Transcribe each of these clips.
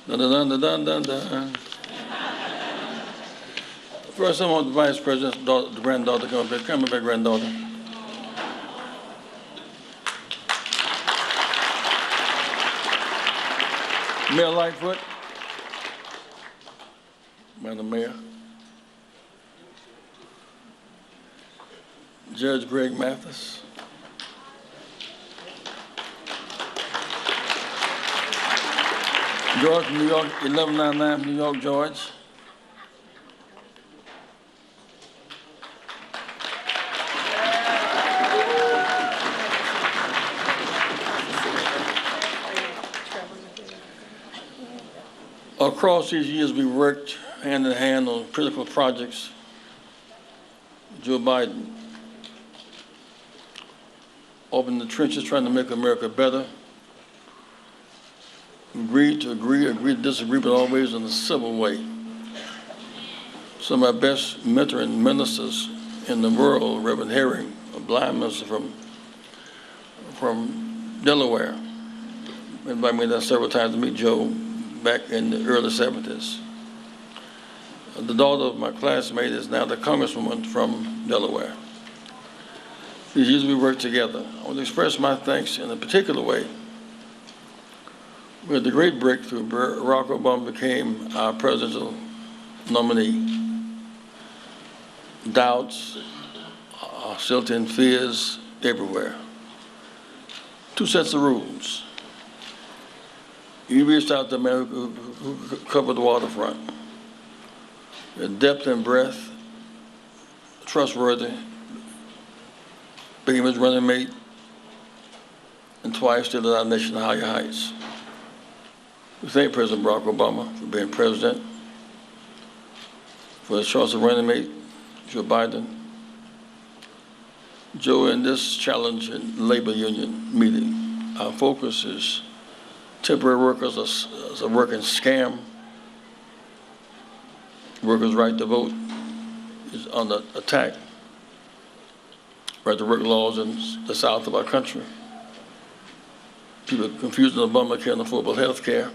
Dun, dun, dun, dun, dun, dun. First, I want the Vice President's daughter, the granddaughter to come up here. Come up here, granddaughter. Mayor Lightfoot. Madam Mayor. Judge Greg Mathis. George from New York, 1199 New York, George. Across these years, we worked hand in hand on critical projects. Joe Biden opened the trenches trying to make America better. Agreed to agree, agreed to disagree, but always in a civil way. Some of our best mentoring ministers in the world, Reverend Herring, a blind minister from Delaware, invited me there several times to meet Joe back in the early 70s. The daughter of my classmate is now the congresswoman from Delaware. These years we worked together. I want to express my thanks in a particular way. We had the great breakthrough. Barack Obama became our presidential nominee. Doubts, hostility and fears everywhere. Two sets of rules. You reached out to the man who covered the waterfront. Depth and breadth, trustworthy, became his running mate, and twice did our nation higher heights. We thank President Barack Obama for being president, for his choice of running mate, Joe Biden. Joe, in this challenge in labor union meeting, our focus is temporary workers as a working scam. Workers' right to vote is under attack. Right to work laws in the south of our country. People confusing Obamacare and affordable health care,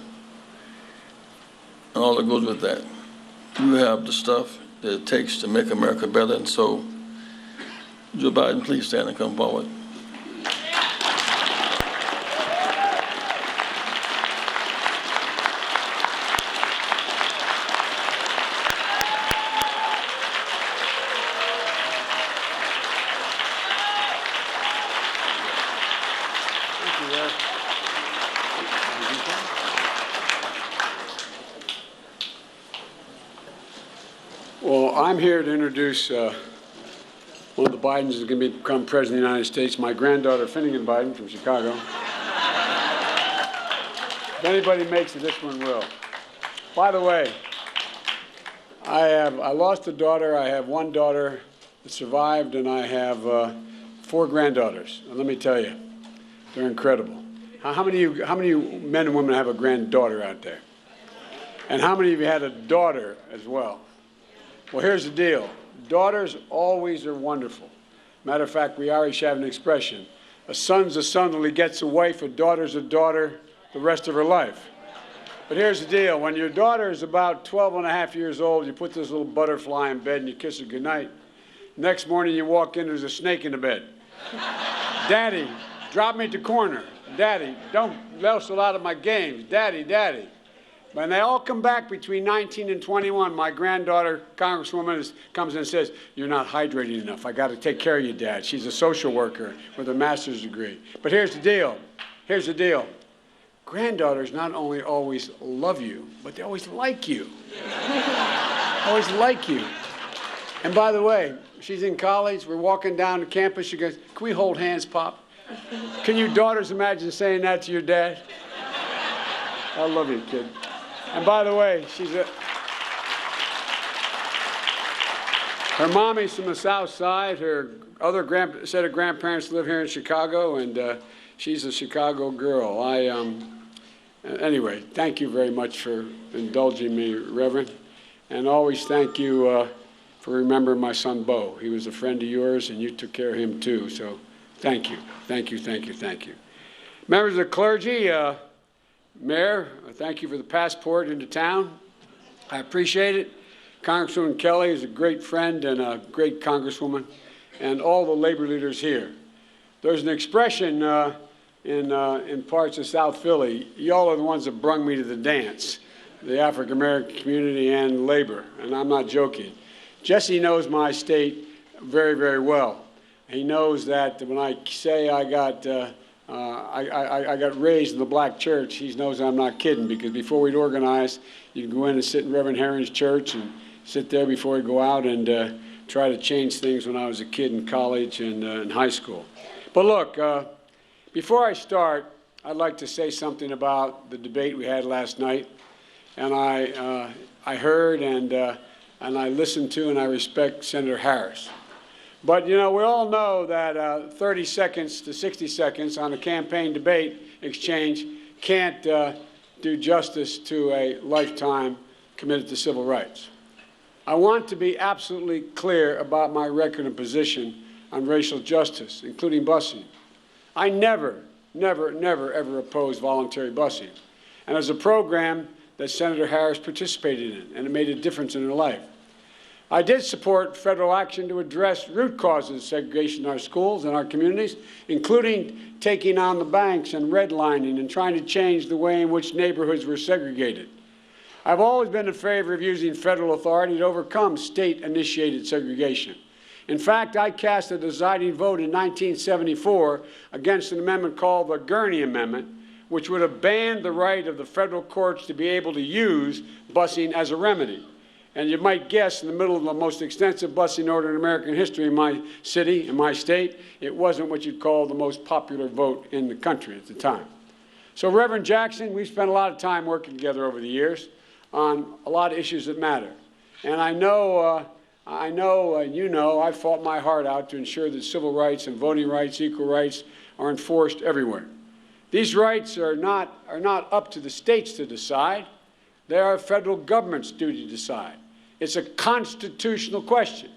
and all that goes with that. You have the stuff that it takes to make America better, and so, Joe Biden, please stand and come forward. Well, I'm here to introduce one of the Bidens who's going to become President of the United States, my granddaughter, Finnegan Biden from Chicago. If anybody makes it, this one will. By the way, I lost a daughter. I have one daughter that survived, and I have 4 granddaughters. And let me tell you, they're incredible. How many of you men and women have a granddaughter out there? And how many of you had a daughter as well? Well, here's the deal. Daughters always are wonderful. Matter of fact, we Irish have an expression. A son's a son till he gets a wife, a daughter's a daughter the rest of her life. But here's the deal. When your daughter is about 12 and a half years old, you put this little butterfly in bed and you kiss her goodnight. Next morning you walk in, there's a snake in the bed. Daddy, drop me at the corner. Daddy, don't wrestle out of my games. Daddy, Daddy. When they all come back between 19 and 21, my granddaughter, Congresswoman, comes in and says, "You're not hydrating enough. I got to take care of you, Dad." She's a social worker with a master's degree. But here's the deal. Here's the deal. Granddaughters not only always love you, but they always like you. Always like you. And by the way, she's in college. We're walking down the campus. She goes, "Can we hold hands, Pop?" Can you daughters imagine saying that to your dad? I love you, kid. And by the way, her mommy's from the South Side. Her other set of grandparents live here in Chicago, and she's a Chicago girl. Anyway, thank you very much for indulging me, Reverend. And always thank you for remembering my son, Bo. He was a friend of yours, and you took care of him, too. So thank you, thank you, thank you, thank you. Members of the clergy, Mayor, thank you for the passport into town. I appreciate it. Congresswoman Kelly is a great friend and a great congresswoman, and all the labor leaders here. There's an expression in parts of South Philly, y'all are the ones that brung me to the dance, the African-American community and labor, and I'm not joking. Jesse knows my state very, very well. He knows that when I say I got raised in the black church, he knows I'm not kidding, because before we'd organize, you'd go in and sit in Reverend Herring's church and sit there before we'd go out and try to change things when I was a kid in college and in high school. But look, before I start, I'd like to say something about the debate we had last night. And I heard and I listened to and I respect Senator Harris. But, you know, we all know that 30 seconds to 60 seconds on a campaign debate exchange can't do justice to a lifetime committed to civil rights. I want to be absolutely clear about my record and position on racial justice, including busing. I never, ever opposed voluntary busing. And as a program that Senator Harris participated in, and it made a difference in her life. I did support federal action to address root causes of segregation in our schools and our communities, including taking on the banks and redlining and trying to change the way in which neighborhoods were segregated. I've always been in favor of using federal authority to overcome state-initiated segregation. In fact, I cast a deciding vote in 1974 against an amendment called the Gurney Amendment, which would have banned the right of the federal courts to be able to use busing as a remedy. And you might guess, in the middle of the most extensive busing order in American history in my city, in my state, it wasn't what you'd call the most popular vote in the country at the time. So, Reverend Jackson, we've spent a lot of time working together over the years on a lot of issues that matter. And I know, you know, I fought my heart out to ensure that civil rights and voting rights, equal rights, are enforced everywhere. These rights are not up to the states to decide. They are a federal government's duty to decide. It's a constitutional question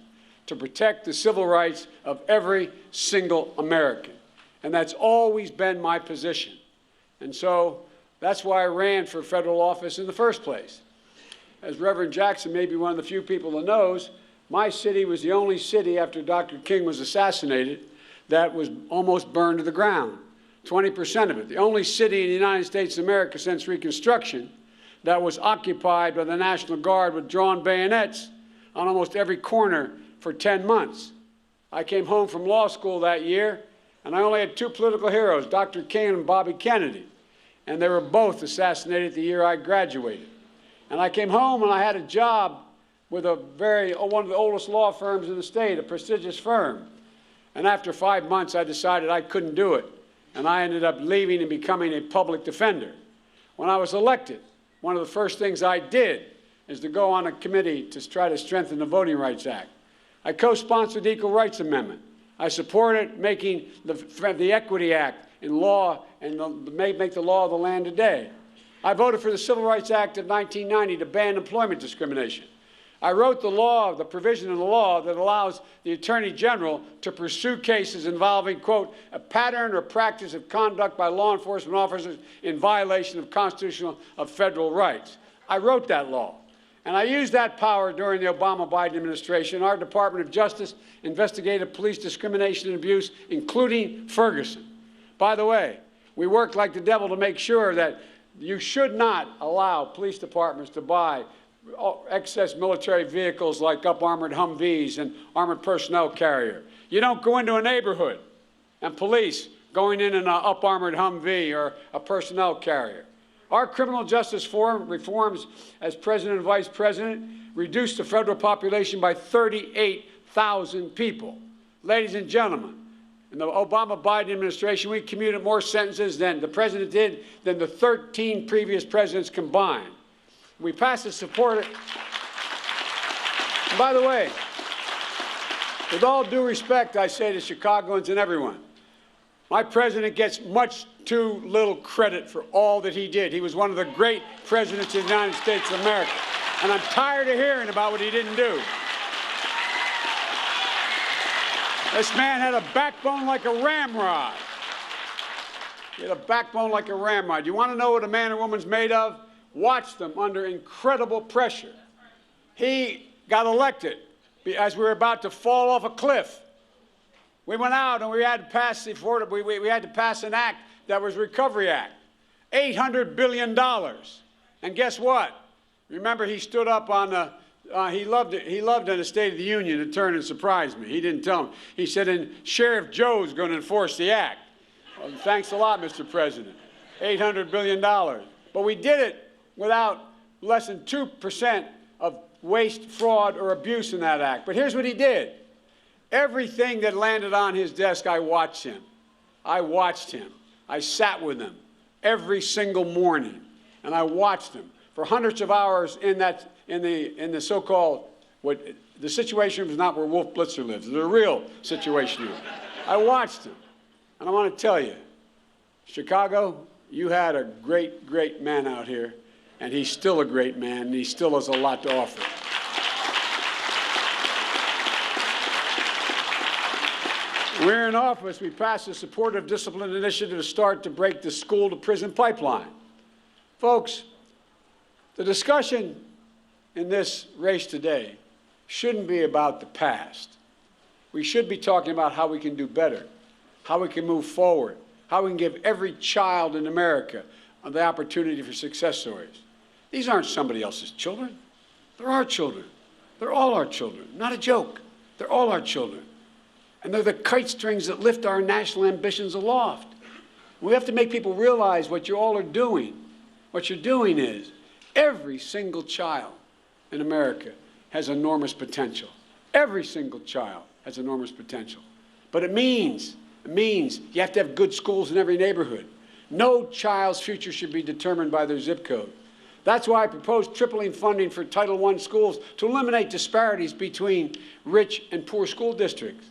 to protect the civil rights of every single American. And that's always been my position. And so that's why I ran for federal office in the first place. As Reverend Jackson may be one of the few people that knows, my city was the only city after Dr. King was assassinated that was almost burned to the ground. 20% of it. The only city in the United States of America since Reconstruction that was occupied by the National Guard with drawn bayonets on almost every corner for 10 months. I came home from law school that year, and I only had two political heroes, Dr. King and Bobby Kennedy, and they were both assassinated the year I graduated. And I came home and I had a job with one of the oldest law firms in the state, a prestigious firm. And after 5 months, I decided I couldn't do it. And I ended up leaving and becoming a public defender. When I was elected, one of the first things I did is to go on a committee to try to strengthen the Voting Rights Act. I co-sponsored the Equal Rights Amendment. I supported making the Equity Act in law and make the law of the land today. I voted for the Civil Rights Act of 1990 to ban employment discrimination. I wrote the provision in the law that allows the Attorney General to pursue cases involving, quote, a pattern or practice of conduct by law enforcement officers in violation of constitutional federal rights. I wrote that law. And I used that power during the Obama-Biden administration. Our Department of Justice investigated police discrimination and abuse, including Ferguson. By the way, we worked like the devil to make sure that you should not allow police departments to buy excess military vehicles like up-armored Humvees and armored personnel carrier. You don't go into a neighborhood and police going in an up-armored Humvee or a personnel carrier. Our criminal justice reforms as president and vice president reduced the federal population by 38,000 people. Ladies and gentlemen, in the Obama-Biden administration, we commuted more sentences than the president did than the 13 previous presidents combined. We passed and supported. And by the way, with all due respect, I say to Chicagoans and everyone, my president gets much too little credit for all that he did. He was one of the great presidents of the United States of America. And I'm tired of hearing about what he didn't do. This man had a backbone like a ramrod. He had a backbone like a ramrod. You want to know what a man or woman's made of? Watch them under incredible pressure. He got elected as we were about to fall off a cliff. We went out and we had to pass we had to pass an act that was Recovery Act, $800 billion. And guess what? Remember, he stood up on the he loved it. He loved in the State of the Union to turn and surprise me. He didn't tell me. He said, and Sheriff Joe's going to enforce the act. Well, thanks a lot, Mr. President. $800 billion. But we did it without less than 2% of waste, fraud, or abuse in that act. But here's what he did. Everything that landed on his desk, I watched him. I watched him. I sat with him every single morning, and I watched him for hundreds of hours in the so-called, the situation was not where Wolf Blitzer lives. It's a real situation here. I watched him, and I want to tell you, Chicago, you had a great, great man out here, and he's still a great man, and he still has a lot to offer. We're in office, we passed a supportive discipline initiative to start to break the school-to-prison pipeline. Folks, the discussion in this race today shouldn't be about the past. We should be talking about how we can do better, how we can move forward, how we can give every child in America the opportunity for success stories. These aren't somebody else's children. They're our children. They're all our children. Not a joke. They're all our children. And they're the kite strings that lift our national ambitions aloft. We have to make people realize what you all are doing. What you're doing is every single child in America has enormous potential. Every single child has enormous potential. But it means you have to have good schools in every neighborhood. No child's future should be determined by their zip code. That's why I proposed tripling funding for Title I schools to eliminate disparities between rich and poor school districts.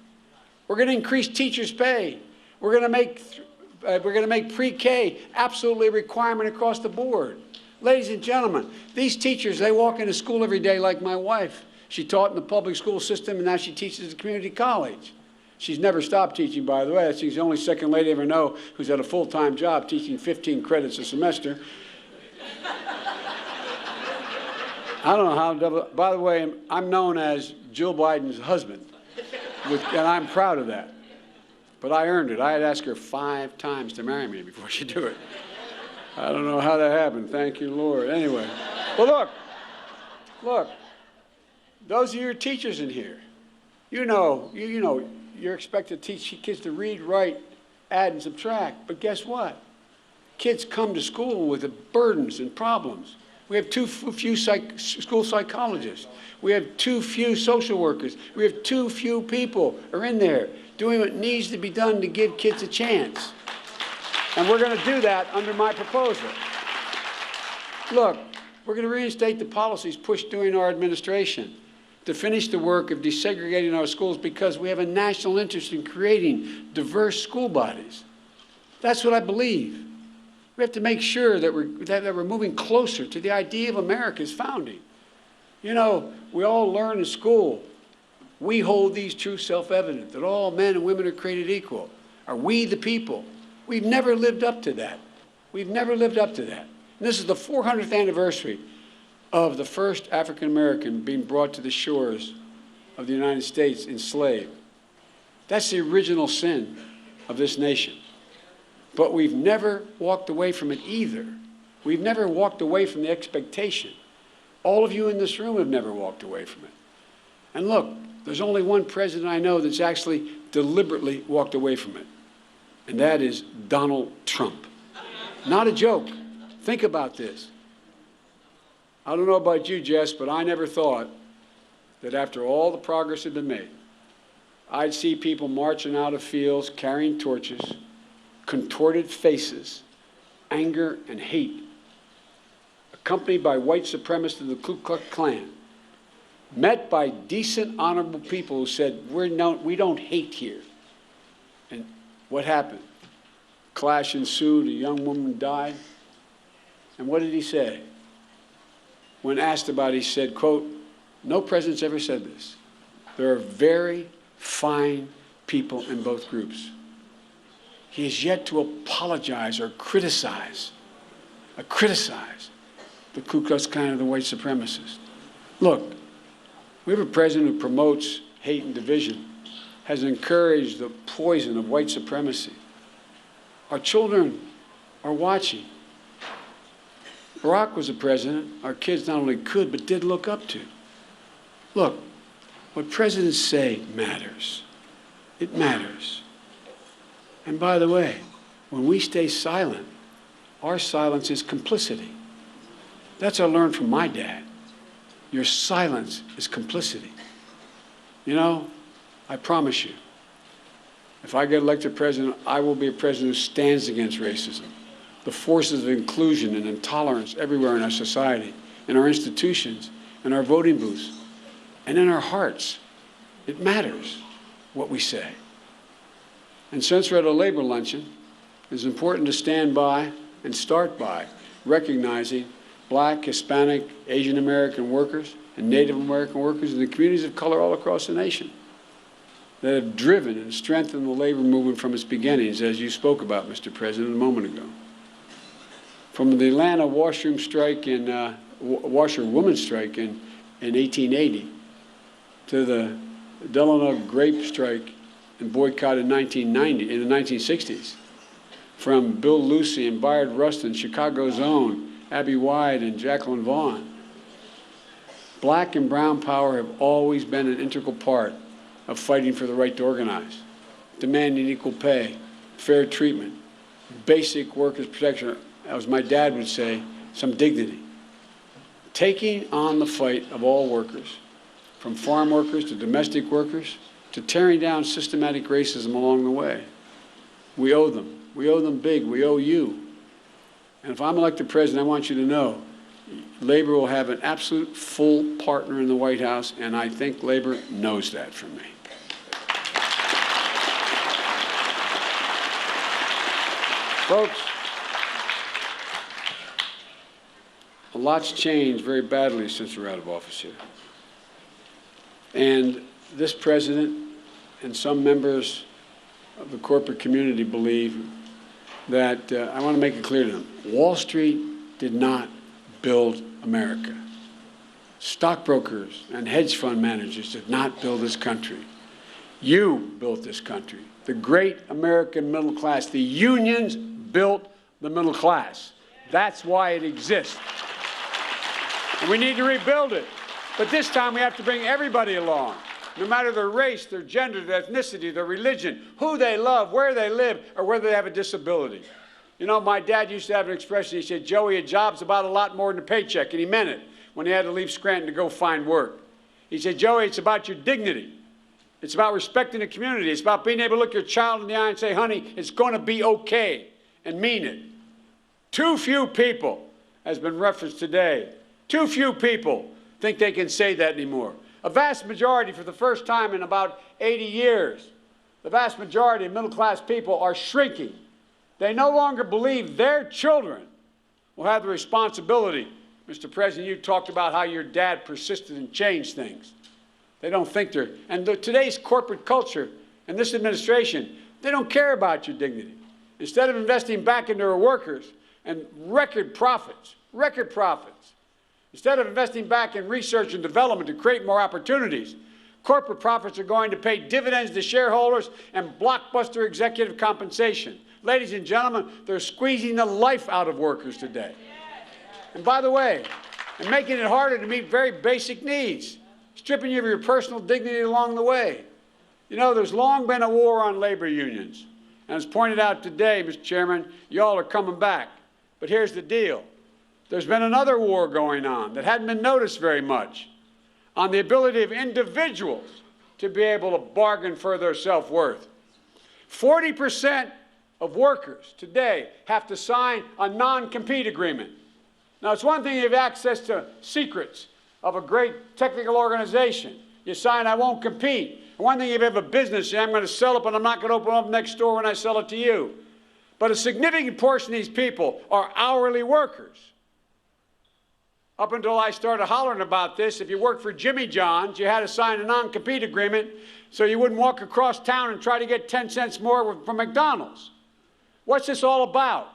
We're going to increase teachers' pay. We're going to make pre-K absolutely a requirement across the board. Ladies and gentlemen, these teachers, they walk into school every day like my wife. She taught in the public school system, and now she teaches at community college. She's never stopped teaching, by the way. She's the only second lady I ever know who's had a full-time job teaching 15 credits a semester. I don't know how, by the way, I'm known as Jill Biden's husband, and I'm proud of that. But I earned it. I had to ask her 5 times to marry me before she'd do it. I don't know how that happened. Thank you, Lord. Anyway, well, look, those are your teachers in here. You know, you're expected to teach kids to read, write, add, and subtract. But guess what? Kids come to school with the burdens and problems. We have too few school psychologists. We have too few social workers. We have too few people are in there doing what needs to be done to give kids a chance. And we're going to do that under my proposal. Look, we're going to reinstate the policies pushed during our administration to finish the work of desegregating our schools because we have a national interest in creating diverse school bodies. That's what I believe. We have to make sure that we're moving closer to the idea of America's founding. You know, we all learn in school, we hold these truths self-evident, that all men and women are created equal. Are we the people? We've never lived up to that. We've never lived up to that. And this is the 400th anniversary of the first African-American being brought to the shores of the United States enslaved. That's the original sin of this nation. But we've never walked away from it either. We've never walked away from the expectation. All of you in this room have never walked away from it. And look, there's only one president I know that's actually deliberately walked away from it, and that is Donald Trump. Not a joke. Think about this. I don't know about you, Jess, but I never thought that after all the progress had been made, I'd see people marching out of fields carrying torches, contorted faces, anger and hate, accompanied by white supremacists of the Ku Klux Klan, met by decent, honorable people who said, we don't hate here. And what happened? Clash ensued, a young woman died. And what did he say? When asked about it, he said, quote, no president's ever said this. There are very fine people in both groups. he has yet to apologize or criticize the Ku Klux Klan or the white supremacists. Look, we have a president who promotes hate and division, has encouraged the poison of white supremacy. Our children are watching. Barack was a president our kids not only could but did look up to. Look, what presidents say matters. It matters. And by the way, when we stay silent, our silence is complicity. That's what I learned from my dad. Your silence is complicity. You know, I promise you, if I get elected president, I will be a president who stands against racism, the forces of inclusion and intolerance everywhere in our society, in our institutions, in our voting booths, and in our hearts. It matters what we say. And since we're at a labor luncheon, it's important to stand by and start by recognizing Black, Hispanic, Asian American workers and Native American workers and the communities of color all across the nation that have driven and strengthened the labor movement from its beginnings, as you spoke about, Mr. President, a moment ago. From the Atlanta washroom strike washerwoman strike in 1880 to the Delano grape strike and boycott in 1990, in the 1960s, from Bill Lucy and Bayard Rustin, Chicago's own Abby White and Jacqueline Vaughn. Black and brown power have always been an integral part of fighting for the right to organize, demanding equal pay, fair treatment, basic workers' protection, as my dad would say, some dignity. Taking on the fight of all workers, from farm workers to domestic workers, to tearing down systematic racism along the way. We owe them. We owe them big. We owe you. And if I'm elected president, I want you to know labor will have an absolute full partner in the White House, and I think labor knows that from me. Folks, a lot's changed very badly since we're out of office here. And this president and some members of the corporate community believe that, I want to make it clear to them, Wall Street did not build America. Stockbrokers and hedge fund managers did not build this country. You built this country. The great American middle class, the unions built the middle class. That's why it exists. And we need to rebuild it. But this time we have to bring everybody along, no matter their race, their gender, their ethnicity, their religion, who they love, where they live, or whether they have a disability. You know, my dad used to have an expression. He said, Joey, a job's about a lot more than a paycheck. And he meant it when he had to leave Scranton to go find work. He said, Joey, it's about your dignity. It's about respecting the community. It's about being able to look your child in the eye and say, honey, it's going to be okay, and mean it. Too few people, has been referenced today, too few people think they can say that anymore. A vast majority, for the first time in about 80 years, the vast majority of middle-class people are shrinking. They no longer believe their children will have the responsibility. Mr. President, you talked about how your dad persisted and changed things. They don't think they're, and today's corporate culture and this administration, they don't care about your dignity. Instead of investing back into our workers and record profits, instead of investing back in research and development to create more opportunities, corporate profits are going to pay dividends to shareholders and blockbuster executive compensation. Ladies and gentlemen, they're squeezing the life out of workers today. And by the way, and making it harder to meet very basic needs, stripping you of your personal dignity along the way. You know, there's long been a war on labor unions. And as pointed out today, Mr. Chairman, y'all are coming back. But here's the deal. There's been another war going on that hadn't been noticed very much on the ability of individuals to be able to bargain for their self-worth. 40% of workers today have to sign a non-compete agreement. Now, it's one thing you have access to secrets of a great technical organization. You sign, I won't compete. One thing, if you have a business, I'm going to sell it, but I'm not going to open up next door when I sell it to you. But a significant portion of these people are hourly workers. Up until I started hollering about this, if you worked for Jimmy John's, you had to sign a non-compete agreement so you wouldn't walk across town and try to get 10 cents more from McDonald's. What's this all about?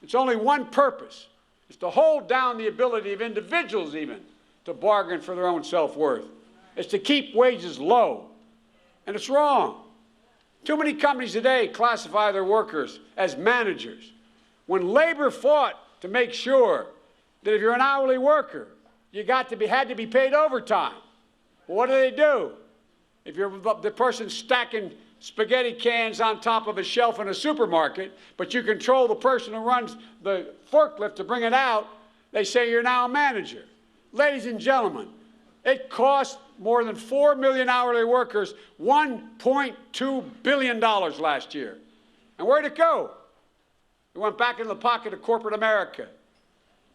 It's only one purpose. It's to hold down the ability of individuals even to bargain for their own self-worth. It's to keep wages low. And it's wrong. Too many companies today classify their workers as managers. When labor fought to make sure that if you're an hourly worker, you had to be paid overtime. Well, what do? If you're the person stacking spaghetti cans on top of a shelf in a supermarket, but you control the person who runs the forklift to bring it out, they say you're now a manager. Ladies and gentlemen, it cost more than 4 million hourly workers $1.2 billion last year. And where'd it go? It went back into the pocket of corporate America,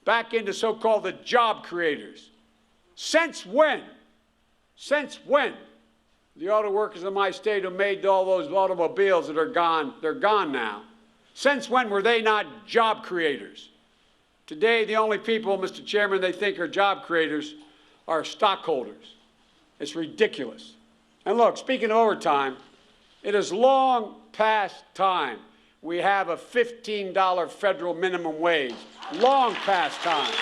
back into so-called the job creators. Since when? Since when? The auto workers in my state who made all those automobiles that are gone, they're gone now. Since when were they not job creators? Today, the only people, Mr. Chairman, they think are job creators are stockholders. It's ridiculous. And look, speaking of overtime, it is long past time we have a $15 federal minimum wage. Long past time.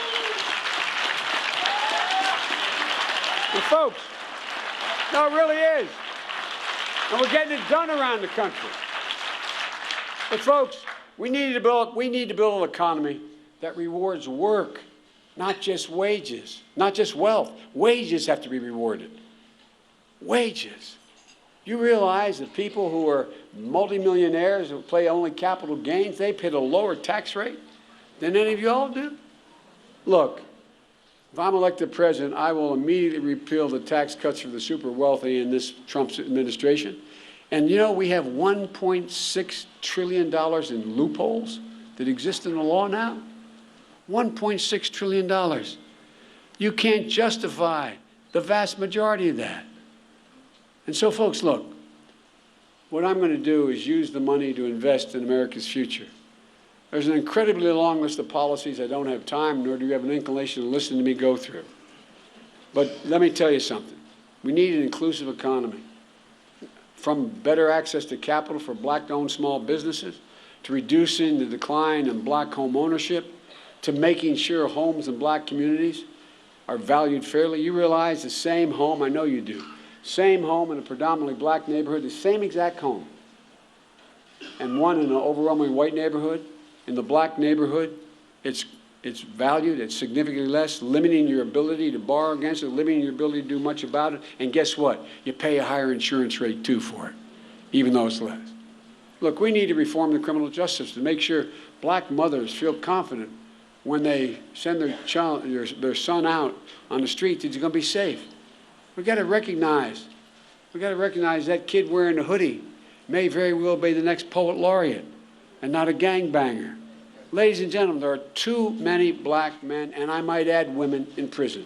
And folks, no, it really is. And we're getting it done around the country. But folks, we need to build an economy that rewards work, not just wages, not just wealth. Wages have to be rewarded. Wages. You realize that people who are multimillionaires who pay only capital gains, they pay a lower tax rate than any of you all do? Look, if I'm elected president, I will immediately repeal the tax cuts for the super wealthy in this Trump administration. And you know, we have $1.6 trillion in loopholes that exist in the law now. $1.6 trillion. You can't justify the vast majority of that. And so, folks, look, what I'm going to do is use the money to invest in America's future. There's an incredibly long list of policies I don't have time, nor do you have an inclination to listen to me go through. But let me tell you something. We need an inclusive economy. From better access to capital for black-owned small businesses, to reducing the decline in black home ownership, to making sure homes in black communities are valued fairly. You realize the same home, I know you do, same home in a predominantly black neighborhood, the same exact home, and one in an overwhelmingly white neighborhood, in the black neighborhood, it's valued at significantly less, limiting your ability to borrow against it, limiting your ability to do much about it. And guess what? You pay a higher insurance rate, too, for it, even though it's less. Look, we need to reform the criminal justice to make sure black mothers feel confident when they send their son out on the street that he's going to be safe. We've got to recognize that kid wearing a hoodie may very well be the next poet laureate and not a gangbanger. Ladies and gentlemen, there are too many black men, and I might add women, in prison.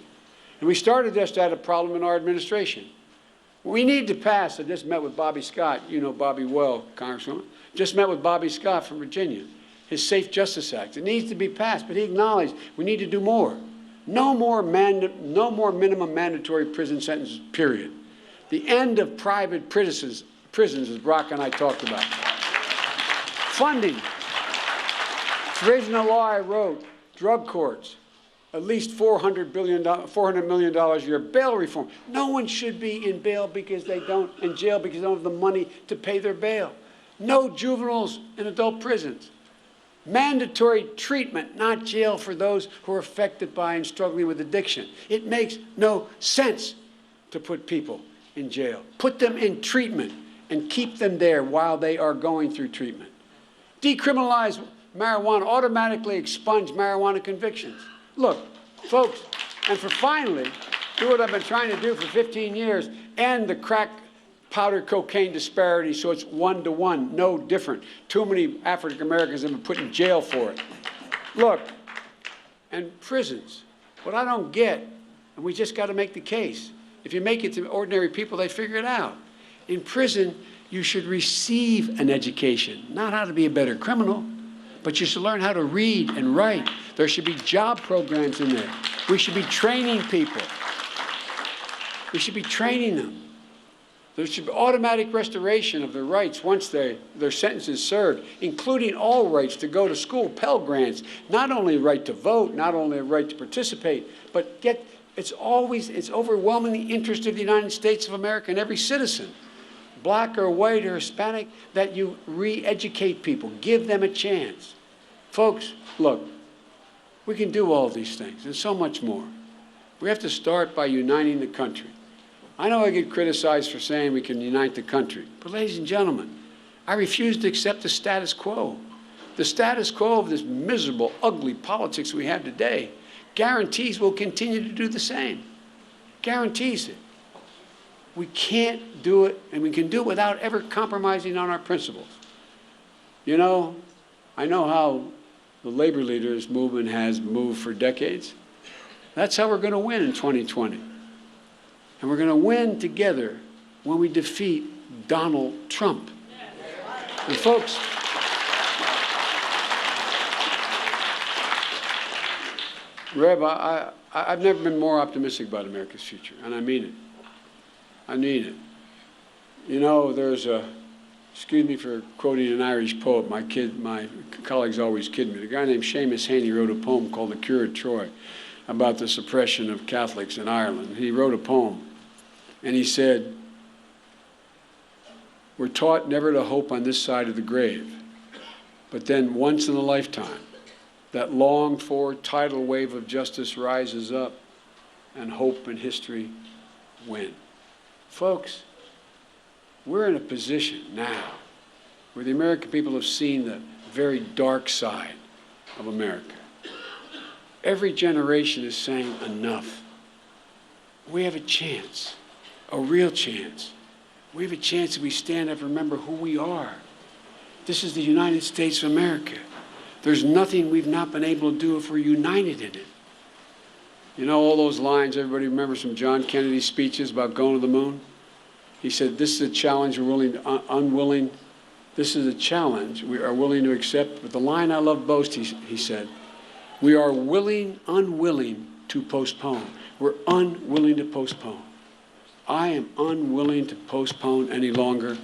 And we started this to have a problem in our administration. We need to pass, I just met with Bobby Scott, you know Bobby well, Congresswoman, just met with Bobby Scott from Virginia, his Safe Justice Act. It needs to be passed, but he acknowledged we need to do more. No more minimum mandatory prison sentences, period. The end of private prisons, as Brock and I talked about. Funding. Original law I wrote, drug courts, at least $400 million a year. Bail reform. No one should be in jail because they don't have the money to pay their bail. No juveniles in adult prisons. Mandatory treatment, not jail, for those who are affected by and struggling with addiction. It makes no sense to put people in jail. Put them in treatment and keep them there while they are going through treatment. Decriminalize marijuana, automatically expunge marijuana convictions. Look, folks, and for finally, do what I've been trying to do for 15 years, end the crack powder cocaine disparity so it's 1-to-1, no different. Too many African Americans have been put in jail for it. Look, and prisons, what I don't get, and we just got to make the case, if you make it to ordinary people, they figure it out. In prison, you should receive an education, not how to be a better criminal, but you should learn how to read and write. There should be job programs in there. We should be training people. We should be training them. There should be automatic restoration of their rights once their sentence is served, including all rights to go to school, Pell Grants, not only a right to vote, not only a right to participate, but it's overwhelming the interest of the United States of America and every citizen, black or white or Hispanic, that you re-educate people, give them a chance. Folks, look, we can do all these things and so much more. We have to start by uniting the country. I know I get criticized for saying we can unite the country, but ladies and gentlemen, I refuse to accept the status quo. The status quo of this miserable, ugly politics we have today guarantees we'll continue to do the same. Guarantees it. We can't do it, and we can do it without ever compromising on our principles. You know, I know how the labor leaders movement has moved for decades. That's how we're going to win in 2020. And we're going to win together when we defeat Donald Trump. And folks, Reb, I've never been more optimistic about America's future, and I mean it. I mean it. You know, there's a, excuse me for quoting an Irish poet, my colleagues always kid me. The guy named Seamus Heaney wrote a poem called The Cure of Troy about the suppression of Catholics in Ireland. He wrote a poem. And he said, we're taught never to hope on this side of the grave, but then once in a lifetime, that longed-for tidal wave of justice rises up, and hope and history win. Folks, we're in a position now where the American people have seen the very dark side of America. Every generation is saying enough. We have a chance. A real chance. We have a chance if we stand up and remember who we are. This is the United States of America. There's nothing we've not been able to do if we're united in it. You know all those lines everybody remembers from John Kennedy's speeches about going to the moon? He said, this is a challenge this is a challenge we are willing to accept. But the line I love most, he said, we are unwilling to postpone. We're unwilling to postpone. I am unwilling to postpone any longer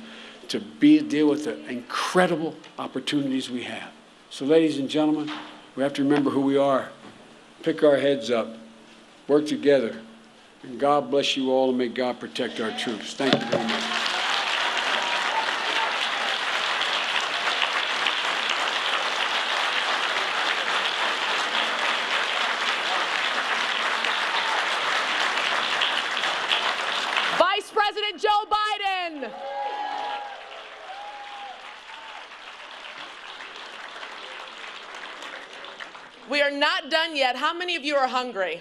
to deal with the incredible opportunities we have. So, ladies and gentlemen, we have to remember who we are, pick our heads up, work together, and God bless you all, and may God protect our troops. Thank you very much. Vice President Joe Biden. We are not done yet. How many of you are hungry?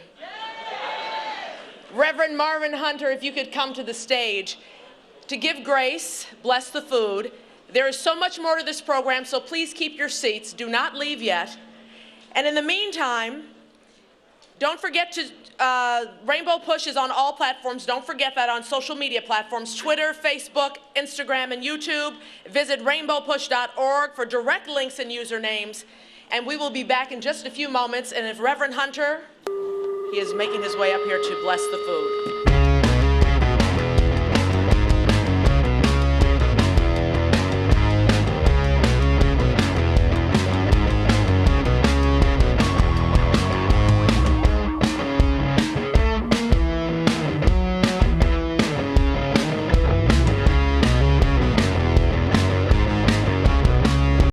Reverend Marvin Hunter, if you could come to the stage. To give grace, bless the food. There is so much more to this program, so please keep your seats. Do not leave yet. And in the meantime, don't forget to, Rainbow Push is on all platforms. Don't forget that on social media platforms, Twitter, Facebook, Instagram, and YouTube. Visit rainbowpush.org for direct links and usernames. And we will be back in just a few moments. And if Reverend Hunter, he is making his way up here to bless the food.